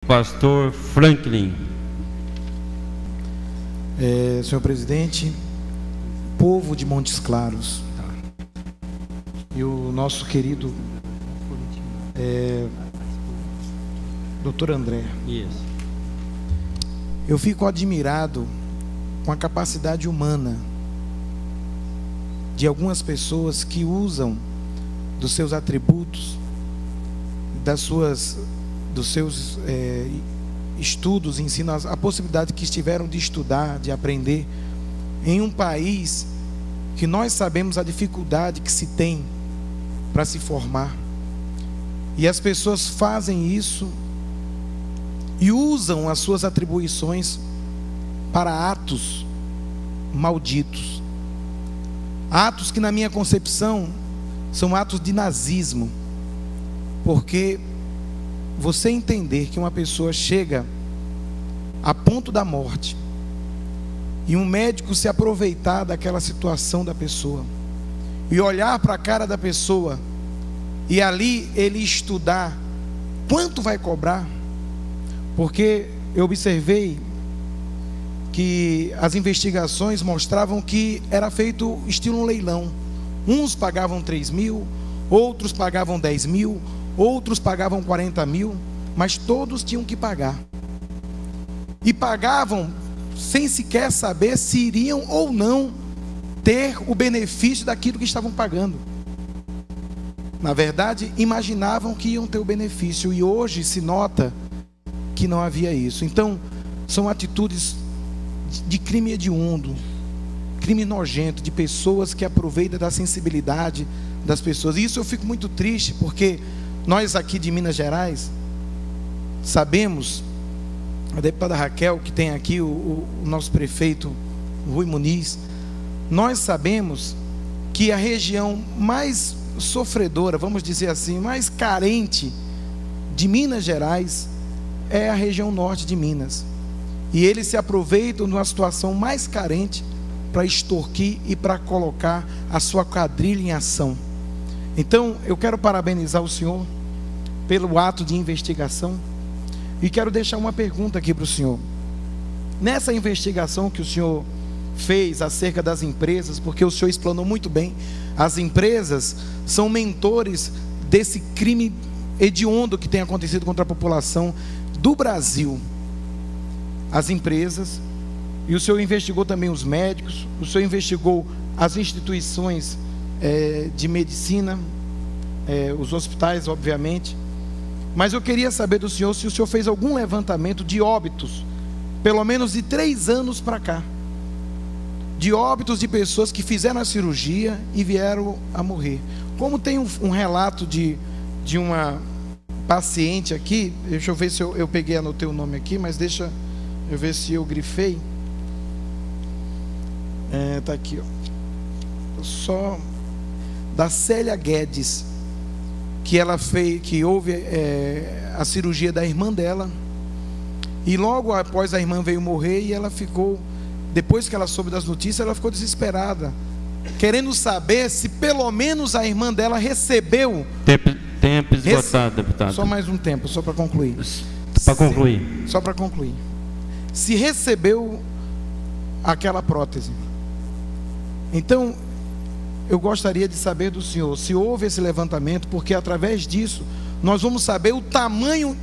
Pastor Franklin. Senhor presidente, povo de Montes Claros, e o nosso querido Dr. André. Isso. Eu fico admirado com a capacidade humana de algumas pessoas que usam dos seus atributos, dos seus estudos, ensinos, a possibilidade que tiveram de estudar, de aprender em um país que nós sabemos a dificuldade que se tem para se formar, e as pessoas fazem isso e usam as suas atribuições para atos malditos, atos que na minha concepção são atos de nazismo, porque você entender que uma pessoa chega a ponto da morte e um médico se aproveitar daquela situação da pessoa e olhar para a cara da pessoa e ali ele estudar quanto vai cobrar, porque eu observei que as investigações mostravam que era feito estilo um leilão. Uns pagavam 3 mil, outros pagavam 10 mil, outros pagavam 40 mil, mas todos tinham que pagar. E pagavam sem sequer saber se iriam ou não ter o benefício daquilo que estavam pagando. Na verdade, imaginavam que iam ter o benefício, e hoje se nota que não havia isso. Então, são atitudes de crime hediondo, crime nojento, de pessoas que aproveitam da sensibilidade das pessoas. E isso eu fico muito triste, porque nós aqui de Minas Gerais sabemos, a deputada Raquel, que tem aqui o nosso prefeito Rui Muniz, nós sabemos que a região mais sofredora, vamos dizer assim, mais carente de Minas Gerais é a região norte de Minas, e eles se aproveitam de uma situação mais carente para extorquir e para colocar a sua quadrilha em ação. Então eu quero parabenizar o senhor pelo ato de investigação, e quero deixar uma pergunta aqui para o senhor. Nessa investigação que o senhor fez acerca das empresas, porque o senhor explanou muito bem, as empresas são mentores desse crime hediondo que tem acontecido contra a população do Brasil. As empresas, e o senhor investigou também os médicos, o senhor investigou as instituições de medicina, os hospitais, obviamente. Mas eu queria saber do senhor se o senhor fez algum levantamento de óbitos, pelo menos de 3 anos para cá, de óbitos de pessoas que fizeram a cirurgia e vieram a morrer. Como tem um relato de uma paciente aqui, deixa eu ver se eu peguei, anotei o nome aqui, mas deixa eu ver se eu grifei. Está aqui, ó. Só da Célia Guedes, que ela fez, que houve a cirurgia da irmã dela, e logo após a irmã veio morrer, e ela ficou, depois que ela soube das notícias, ela ficou desesperada, querendo saber se pelo menos a irmã dela recebeu. Tempo esgotado, deputado. Só mais um tempo, só para concluir. Para concluir. Só para concluir. Se recebeu aquela prótese. Então, eu gostaria de saber do senhor se houve esse levantamento, porque através disso nós vamos saber o tamanho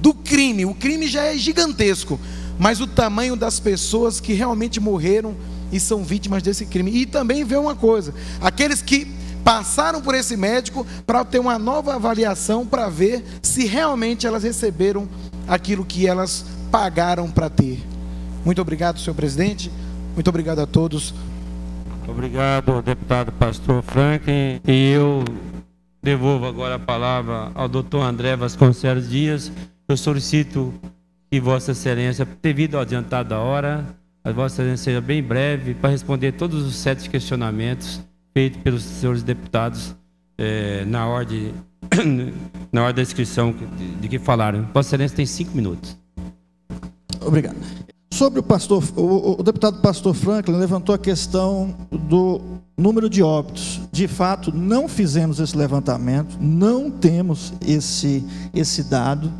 do crime. O crime já é gigantesco, mas o tamanho das pessoas que realmente morreram e são vítimas desse crime. E também ver uma coisa: aqueles que passaram por esse médico para ter uma nova avaliação, para ver se realmente elas receberam aquilo que elas pagaram para ter. Muito obrigado, senhor presidente. Muito obrigado a todos. Obrigado, deputado Pastor Franklin. E eu devolvo agora a palavra ao doutor André Vasconcelos Dias. Eu solicito que Vossa Excelência, devido ao adiantado da hora, a Vossa Excelência seja bem breve para responder todos os 7 questionamentos feitos pelos senhores deputados na ordem da inscrição de que falaram. Vossa Excelência tem 5 minutos. Obrigado. Sobre o deputado Pastor Franklin levantou a questão do número de óbitos. De fato, não fizemos esse levantamento, não temos esse dado.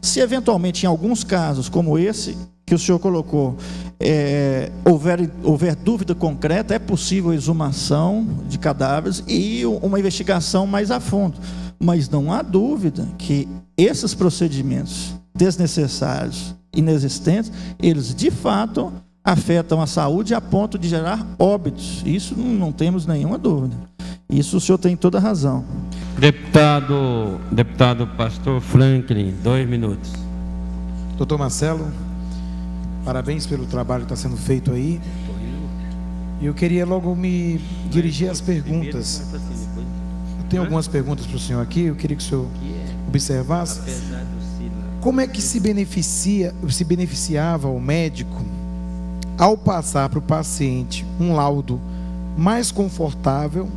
Se eventualmente em alguns casos como esse que o senhor colocou, houver dúvida concreta, é possível exumação de cadáveres e uma investigação mais a fundo. Mas não há dúvida que esses procedimentos desnecessários, inexistentes, eles de fato afetam a saúde a ponto de gerar óbitos. Isso não temos nenhuma dúvida. Isso o senhor tem toda a razão. Deputado Pastor Franklin, 2 minutos. Doutor Marcelo, parabéns pelo trabalho que está sendo feito aí. E eu queria logo me dirigir às perguntas. Eu tenho algumas perguntas para o senhor aqui, eu queria que o senhor observasse. Como é que se beneficiava o médico ao passar para o paciente um laudo mais confortável,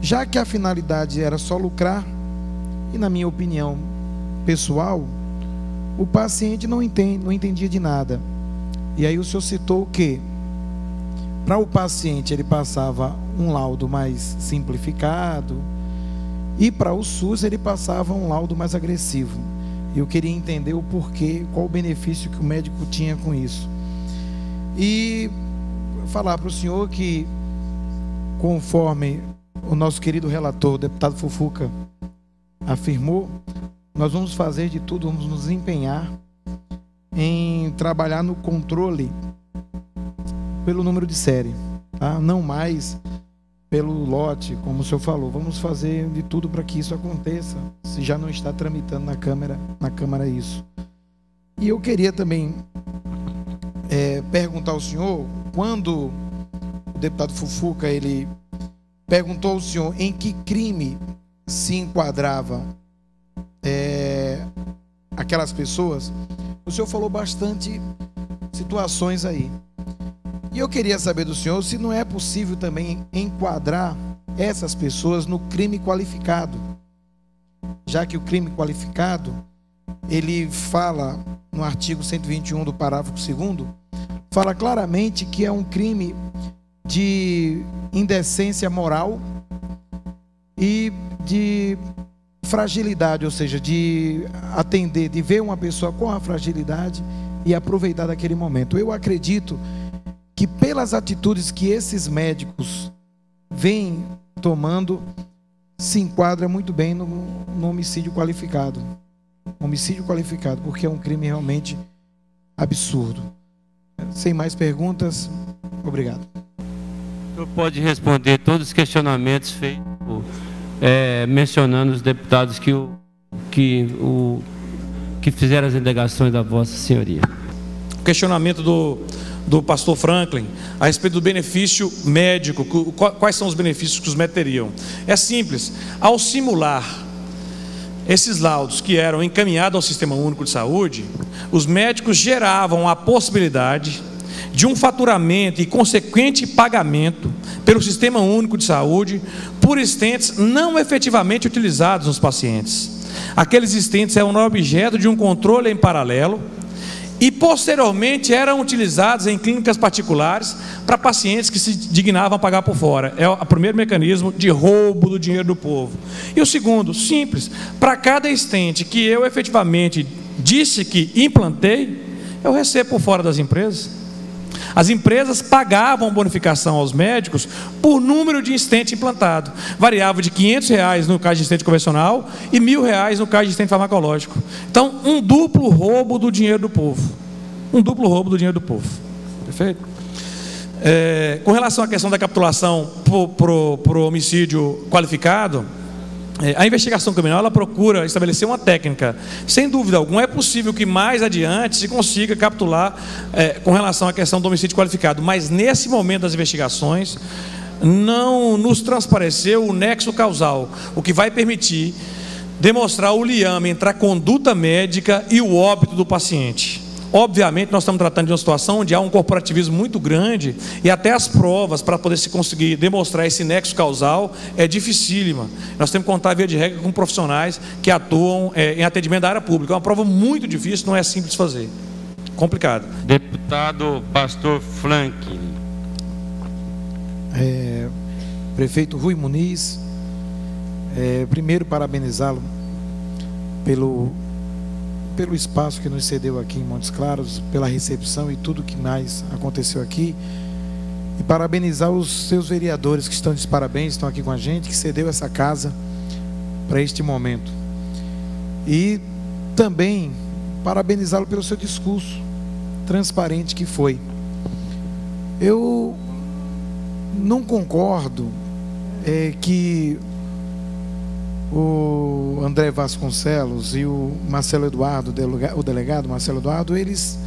já que a finalidade era só lucrar, e na minha opinião pessoal, o paciente não entendia de nada. E aí o senhor citou que para o paciente ele passava um laudo mais simplificado e para o SUS ele passava um laudo mais agressivo. E eu queria entender o porquê, qual o benefício que o médico tinha com isso. E falar para o senhor que, conforme o nosso querido relator, o deputado Fufuca, afirmou, nós vamos fazer de tudo, vamos nos empenhar em trabalhar no controle pelo número de série, tá? Não mais pelo lote, como o senhor falou. Vamos fazer de tudo para que isso aconteça, se já não está tramitando na Câmara isso. E eu queria também perguntar ao senhor, quando o deputado Fufuca ele perguntou ao senhor em que crime se enquadrava aquelas pessoas, o senhor falou bastante situações aí. E eu queria saber do senhor se não é possível também enquadrar essas pessoas no crime qualificado, já que o crime qualificado, ele fala no artigo 121 do parágrafo 2º, fala claramente que é um crime de indecência moral e de fragilidade, ou seja, de atender, de ver uma pessoa com a fragilidade e aproveitar daquele momento. Eu acredito que pelas atitudes que esses médicos vêm tomando, se enquadra muito bem no homicídio qualificado. Homicídio qualificado, porque é um crime realmente absurdo. Sem mais perguntas, obrigado. O senhor pode responder todos os questionamentos feitos, mencionando os deputados que fizeram as alegações da Vossa Senhoria. O questionamento do pastor Franklin a respeito do benefício médico, quais são os benefícios que os médicos teriam? É simples, ao simular esses laudos que eram encaminhados ao Sistema Único de Saúde, os médicos geravam a possibilidade de um faturamento e consequente pagamento pelo Sistema Único de Saúde por stents não efetivamente utilizados nos pacientes. Aqueles stents eram objeto de um controle em paralelo e posteriormente eram utilizados em clínicas particulares para pacientes que se dignavam a pagar por fora. É o primeiro mecanismo de roubo do dinheiro do povo. E o segundo, simples, para cada stent que eu efetivamente disse que implantei, eu recebo por fora das empresas. As empresas pagavam bonificação aos médicos por número de stent implantado. Variava de R$500 no caso de stent convencional e R$1.000 no caso de stent farmacológico. Então, um duplo roubo do dinheiro do povo. Um duplo roubo do dinheiro do povo. Perfeito? Com relação à questão da capitulação para o homicídio qualificado, a investigação criminal ela procura estabelecer uma técnica. Sem dúvida alguma, é possível que mais adiante se consiga capitular com relação à questão do homicídio qualificado, mas nesse momento das investigações não nos transpareceu o nexo causal, o que vai permitir demonstrar o liame entre a conduta médica e o óbito do paciente. Obviamente, nós estamos tratando de uma situação onde há um corporativismo muito grande e até as provas para poder se conseguir demonstrar esse nexo causal é dificílima. Nós temos que contar, via de regra, com profissionais que atuam em atendimento da área pública. É uma prova muito difícil, não é simples de fazer. Complicado. Deputado Pastor Franklin. Prefeito Rui Muniz, primeiro parabenizá-lo pelo pelo espaço que nos cedeu aqui em Montes Claros, pela recepção e tudo que mais aconteceu aqui. E parabenizar os seus vereadores que estão de parabéns, estão aqui com a gente, que cedeu essa casa para este momento. E também parabenizá-lo pelo seu discurso transparente que foi. Eu não concordo que o André Vasconcelos e o Marcelo Eduardo, o delegado Marcelo Eduardo, eles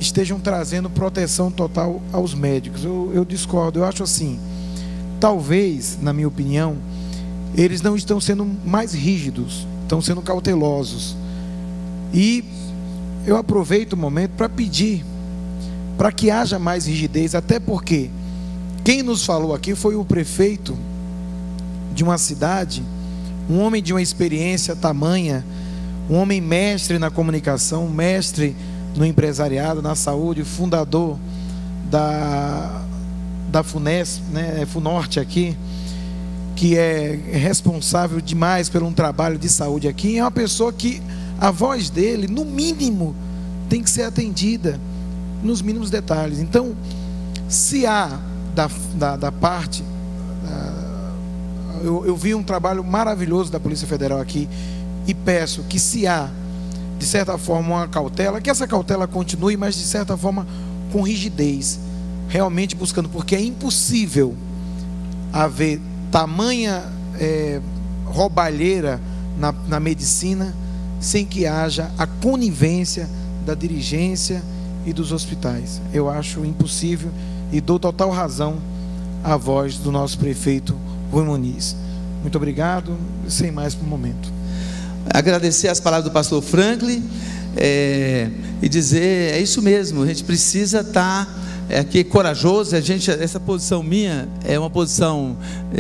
estejam trazendo proteção total aos médicos. Eu discordo. Eu acho assim, talvez, na minha opinião, eles não estão sendo mais rígidos, estão sendo cautelosos. E eu aproveito o momento para pedir para que haja mais rigidez, até porque quem nos falou aqui foi o prefeito de uma cidade, um homem de uma experiência tamanha, um homem mestre na comunicação, mestre no empresariado, na saúde, fundador da FUNESP, né, FUNORTE aqui, que é responsável demais por um trabalho de saúde aqui. É uma pessoa que a voz dele, no mínimo, tem que ser atendida nos mínimos detalhes. Então, se há da parte, eu vi um trabalho maravilhoso da Polícia Federal aqui, e peço que, se há de certa forma uma cautela, que essa cautela continue, mas de certa forma com rigidez, realmente buscando, porque é impossível haver tamanha roubalheira na medicina sem que haja a conivência da dirigência e dos hospitais. Eu acho impossível e dou total razão à voz do nosso prefeito Rui Muniz. Muito obrigado, sem mais por o momento. Agradecer as palavras do pastor Franklin e dizer, é isso mesmo, a gente precisa estar aqui corajoso. Essa posição minha é uma posição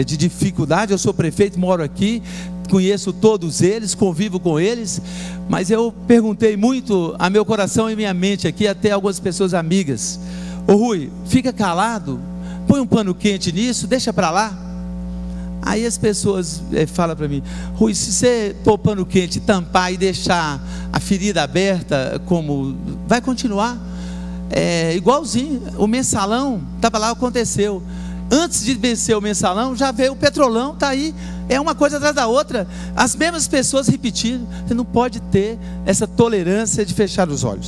de dificuldade. Eu sou prefeito, moro aqui, conheço todos eles, convivo com eles, mas eu perguntei muito a meu coração e minha mente aqui, até algumas pessoas amigas: ô Rui, fica calado, põe um pano quente nisso, deixa para lá. Aí as pessoas falam para mim: Rui, se você pôr pano quente, tampar e deixar a ferida aberta, como vai continuar? Igualzinho, o mensalão estava lá, aconteceu. Antes de vencer o mensalão, já veio o petrolão, está aí, é uma coisa atrás da outra, as mesmas pessoas repetindo. Você não pode ter essa tolerância de fechar os olhos.